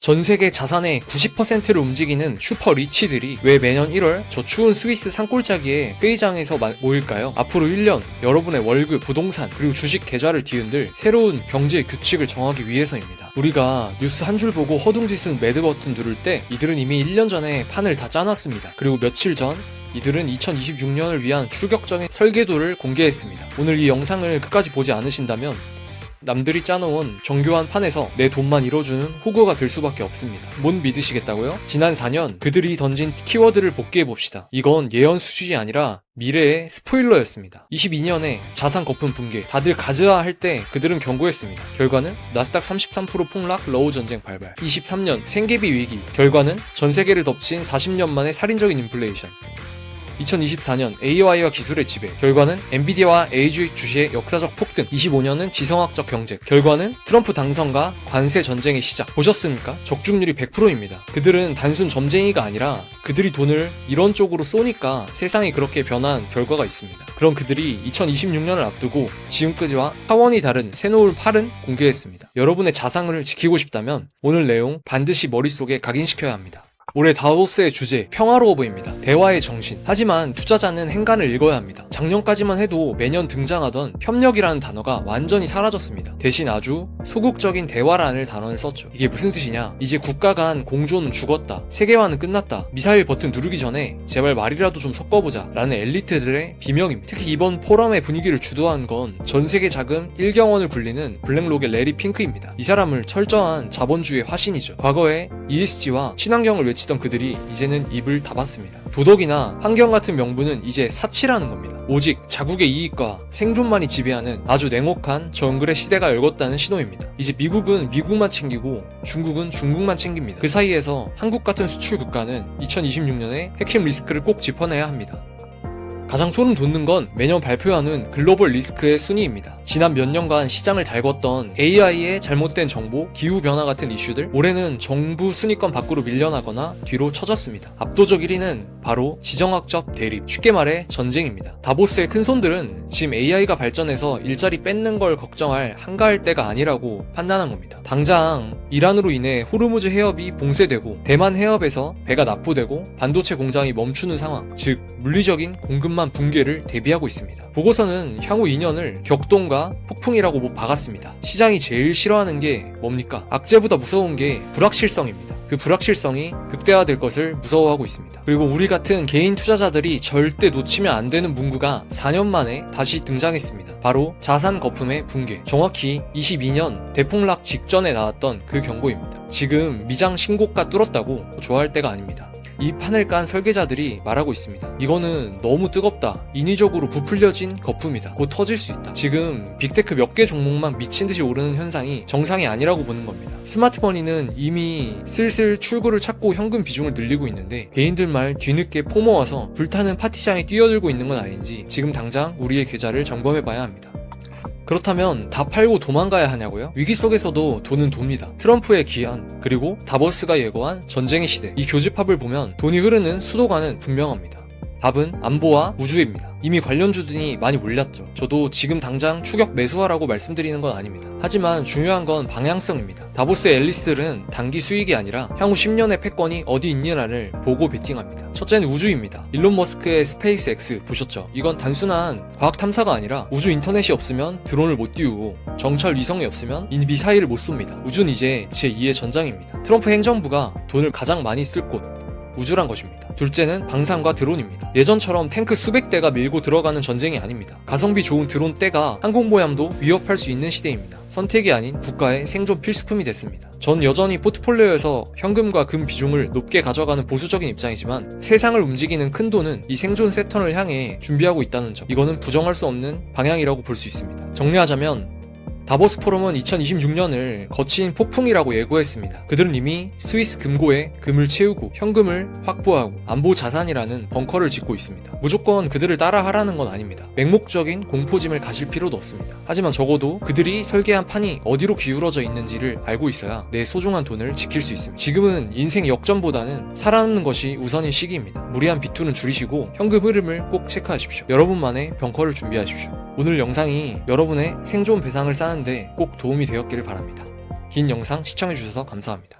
전 세계 자산의 90%를 움직이는 슈퍼 리치들이 왜 매년 1월 저 추운 스위스 산골짜기에 회의장에서 모일까요? 앞으로 1년 여러분의 월급, 부동산, 그리고 주식 계좌를 뒤흔들 새로운 경제 규칙을 정하기 위해서입니다. 우리가 뉴스 한 줄 보고 허둥지순 매드 버튼 누를 때 이들은 이미 1년 전에 판을 다 짜놨습니다. 그리고 며칠 전 이들은 2026년을 위한 출격적인 설계도를 공개했습니다. 오늘 이 영상을 끝까지 보지 않으신다면 남들이 짜놓은 정교한 판에서 내 돈만 이뤄주는 호구가 될 수밖에 없습니다. 못 믿으시겠다고요? 지난 4년 그들이 던진 키워드를 복귀해봅시다. 이건 예언 수준이 아니라 미래의 스포일러였습니다. 22년에 자산 거품 붕괴, 다들 가즈아 할 때 그들은 경고했습니다. 결과는 나스닥 33% 폭락, 러우 전쟁 발발. 23년 생계비 위기, 결과는 전 세계를 덮친 40년 만의 살인적인 인플레이션. 2024년 AI와 기술의 지배, 결과는 엔비디아와 AI 주식의 역사적 폭등. 25년은 지성학적 경제, 결과는 트럼프 당선과 관세 전쟁의 시작. 보셨습니까? 적중률이 100%입니다. 그들은 단순 점쟁이가 아니라 그들이 돈을 이런 쪽으로 쏘니까 세상이 그렇게 변한 결과가 있습니다. 그럼 그들이 2026년을 앞두고 지금까지와 차원이 다른 새로운 팔은 공개했습니다. 여러분의 자산을 지키고 싶다면 오늘 내용 반드시 머릿속에 각인시켜야 합니다. 올해 다보스의 주제, 평화로워 보입니다. 대화의 정신. 하지만 투자자는 행간을 읽어야 합니다. 작년까지만 해도 매년 등장하던 협력이라는 단어가 완전히 사라졌습니다. 대신 아주 소극적인 대화라는 단어를 썼죠. 이게 무슨 뜻이냐? 이제 국가 간 공조는 죽었다. 세계화는 끝났다. 미사일 버튼 누르기 전에 제발 말이라도 좀 섞어보자 라는 엘리트들의 비명입니다. 특히 이번 포럼의 분위기를 주도한 건 전 세계 자금 1경원을 굴리는 블랙록의 레리 핑크입니다. 이 사람을 철저한 자본주의의 화신이죠. 과거에 ESG와 친환경을 외치던 그들이 이제는 입을 닫았습니다. 도덕이나 환경 같은 명분은 이제 사치라는 겁니다. 오직 자국의 이익과 생존만이 지배하는 아주 냉혹한 정글의 시대가 열렸다는 신호입니다. 이제 미국은 미국만 챙기고 중국은 중국만 챙깁니다. 그 사이에서 한국 같은 수출 국가는 2026년에 핵심 리스크를 꼭 짚어내야 합니다. 가장 소름 돋는 건 매년 발표하는 글로벌 리스크의 순위입니다. 지난 몇 년간 시장을 달궜던 AI의 잘못된 정보, 기후변화 같은 이슈들, 올해는 정부 순위권 밖으로 밀려나거나 뒤로 처졌습니다. 압도적 1위는 바로 지정학적 대립, 쉽게 말해 전쟁입니다. 다보스의 큰손들은 지금 AI가 발전해서 일자리 뺏는 걸 걱정할 한가할 때가 아니라고 판단한 겁니다. 당장 이란으로 인해 호르무즈 해협이 봉쇄되고 대만 해협에서 배가 납포되고 반도체 공장이 멈추는 상황, 즉 물리적인 공급망 붕괴를 대비하고 있습니다. 보고서는 향후 2년을 격동과 폭풍이라고 박았습니다. 시장이 제일 싫어하는 게 뭡니까? 악재보다 무서운 게 불확실성입니다. 그 불확실성이 극대화될 것을 무서워하고 있습니다. 그리고 우리 같은 개인 투자자들이 절대 놓치면 안 되는 문구가 4년 만에 다시 등장했습니다. 바로 자산 거품의 붕괴. 정확히 22년 대폭락 직전에 나왔던 그 경고입니다. 지금 미장 신고가 뚫었다고 좋아할 때가 아닙니다. 이 판을 깐 설계자들이 말하고 있습니다. 이거는 너무 뜨겁다. 인위적으로 부풀려진 거품이다. 곧 터질 수 있다. 지금 빅테크 몇 개 종목만 미친듯이 오르는 현상이 정상이 아니라고 보는 겁니다. 스마트머니는 이미 슬슬 출구를 찾고 현금 비중을 늘리고 있는데 개인들 말 뒤늦게 포모와서 불타는 파티장에 뛰어들고 있는 건 아닌지 지금 당장 우리의 계좌를 점검해봐야 합니다. 그렇다면 다 팔고 도망가야 하냐고요? 위기 속에서도 돈은 돕니다. 트럼프의 기한, 그리고 다보스가 예고한 전쟁의 시대. 이 교집합을 보면 돈이 흐르는 수도관은 분명합니다. 답은 안보와 우주입니다. 이미 관련주들이 많이 몰렸죠. 저도 지금 당장 추격 매수하라고 말씀드리는 건 아닙니다. 하지만 중요한 건 방향성입니다. 다보스의 앨리스들은 단기 수익이 아니라 향후 10년의 패권이 어디 있느냐를 보고 베팅합니다. 첫째는 우주입니다. 일론 머스크의 스페이스 X 보셨죠? 이건 단순한 과학 탐사가 아니라 우주 인터넷이 없으면 드론을 못 띄우고 정찰 위성이 없으면 미사일을 못 쏩니다. 우주는 이제 제2의 전장입니다. 트럼프 행정부가 돈을 가장 많이 쓸 곳, 우주란 것입니다. 둘째는 방산과 드론입니다. 예전처럼 탱크 수백 대가 밀고 들어가는 전쟁이 아닙니다. 가성비 좋은 드론 떼가 항공모함도 위협할 수 있는 시대입니다. 선택이 아닌 국가의 생존 필수품이 됐습니다. 전 여전히 포트폴리오에서 현금과 금 비중을 높게 가져가는 보수적인 입장이지만 세상을 움직이는 큰 돈은 이 생존 세턴을 향해 준비하고 있다는 점, 이거는 부정할 수 없는 방향이라고 볼 수 있습니다. 정리하자면 다보스 포럼은 2026년을 거친 폭풍이라고 예고했습니다. 그들은 이미 스위스 금고에 금을 채우고 현금을 확보하고 안보 자산이라는 벙커를 짓고 있습니다. 무조건 그들을 따라하라는 건 아닙니다. 맹목적인 공포심을 가질 필요도 없습니다. 하지만 적어도 그들이 설계한 판이 어디로 기울어져 있는지를 알고 있어야 내 소중한 돈을 지킬 수 있습니다. 지금은 인생 역전보다는 살아남는 것이 우선인 시기입니다. 무리한 비투는 줄이시고 현금 흐름을 꼭 체크하십시오. 여러분만의 벙커를 준비하십시오. 오늘 영상이 여러분의 생존 배상을 쌓는데 꼭 도움이 되었기를 바랍니다. 긴 영상 시청해주셔서 감사합니다.